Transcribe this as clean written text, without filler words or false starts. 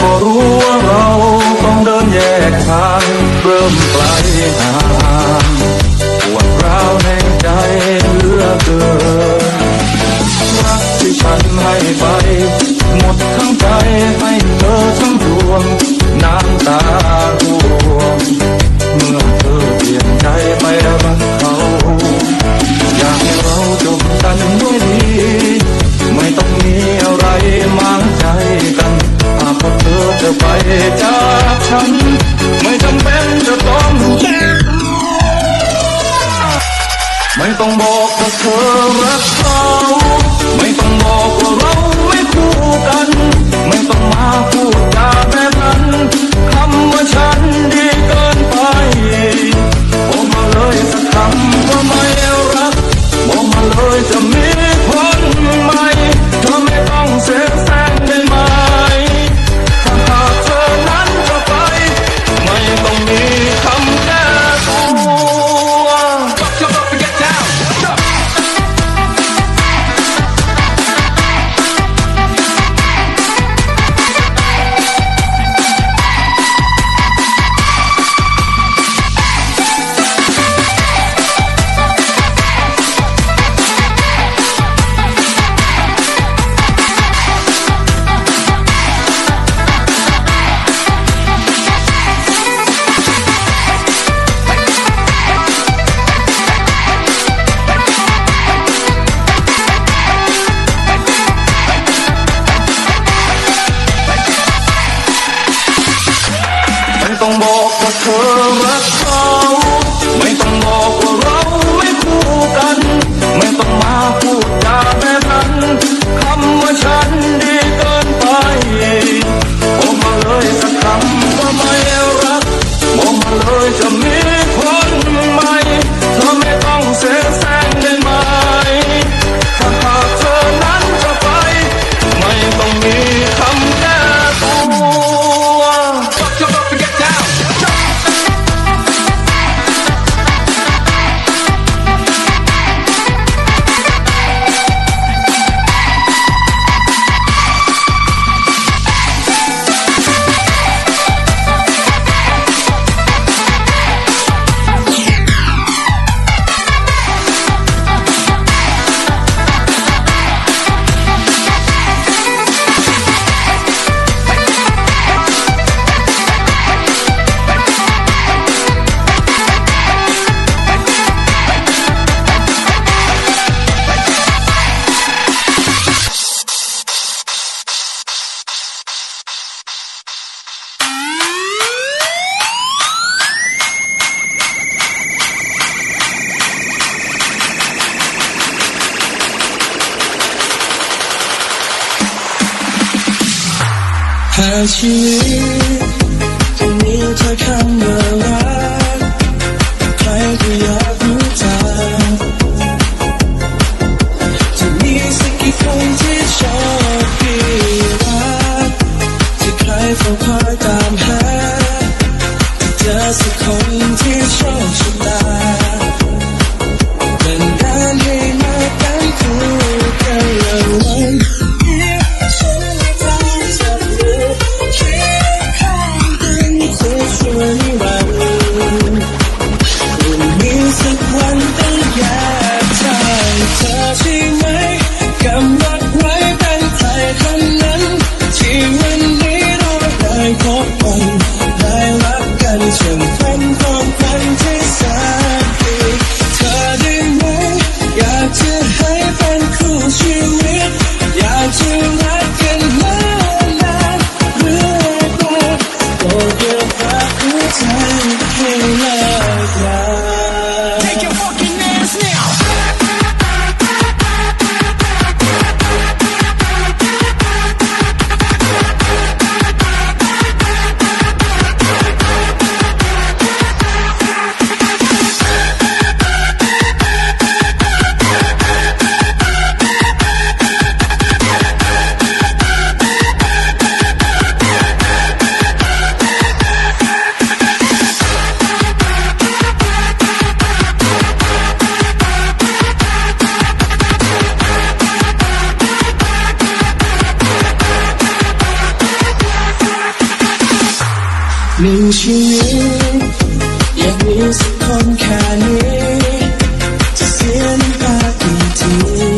ก็รู้ว่าเราต้องเดินแยกทางเริ่มไกลห่างปวดร้าวในใจเหลือเกินรักที่ฉันให้ไปหมดทั้งใจให้เธอทั้งดวงน้ำตาร่วงเมื่อเธอเปลี่ยนใจไปรักเขาอยากให้เราจบกันด้วยดีไม่ต้องมีอะไรมางใจกันหากว่าเธอจะไปจากฉันไม่จำเป็นจะต้องไม่ต้องบอกว่าเธอรักเขาไม่ต้องบอกว่าเราไม่คู่กันไม่ต้องมาพูดจาแบบนั้นคำว่าฉันดีเกินไปบอกมาเลยสักคำว่าไม่รักบอกมาเลยจะมีคนใหม่เธอไม่ต้องเสียแซงได้ไหมถ้าหากเธอนั้นจะไปไม่ต้องมีคำแก้ตัวไม่ต้องบอกว่าเธอรักเขาไม่ต้องบอกว่าเราไม่คู่กันไม่ต้องมาพูดจาแบบนั้นคำว่าฉันดีเกินไปบอกมาเลยสักคำว่าไม่รักบอกมาเลยจะมีคนใหม่เธอไม่ต้องเสียแซงได้ไหมถ้าหากเธอนั้นจะไปไม่ต้องมีคำแก้ตัวหากชีวิตจะมีเธอคำว่ารักใครก็อยากรู้จักจะมีสักกี่คนที่ชอบพี่รักที่ใครเฝ้าคอยตามหาจะเจอสักคนที่ชอบชะตาเป็นการให้มาเป็นคู่กันเลยวันสักวันต้องอยากใช่เธอใช่ไหมกำหนดไว้เป็นใครคนนั้นที่วันนี้เราได้พบกันได้รักกันฉันเป็นความฝันที่แสน หนึ่งชีวิตอยากมีสักคนแค่นี้จะเสียน้ำตากี่ที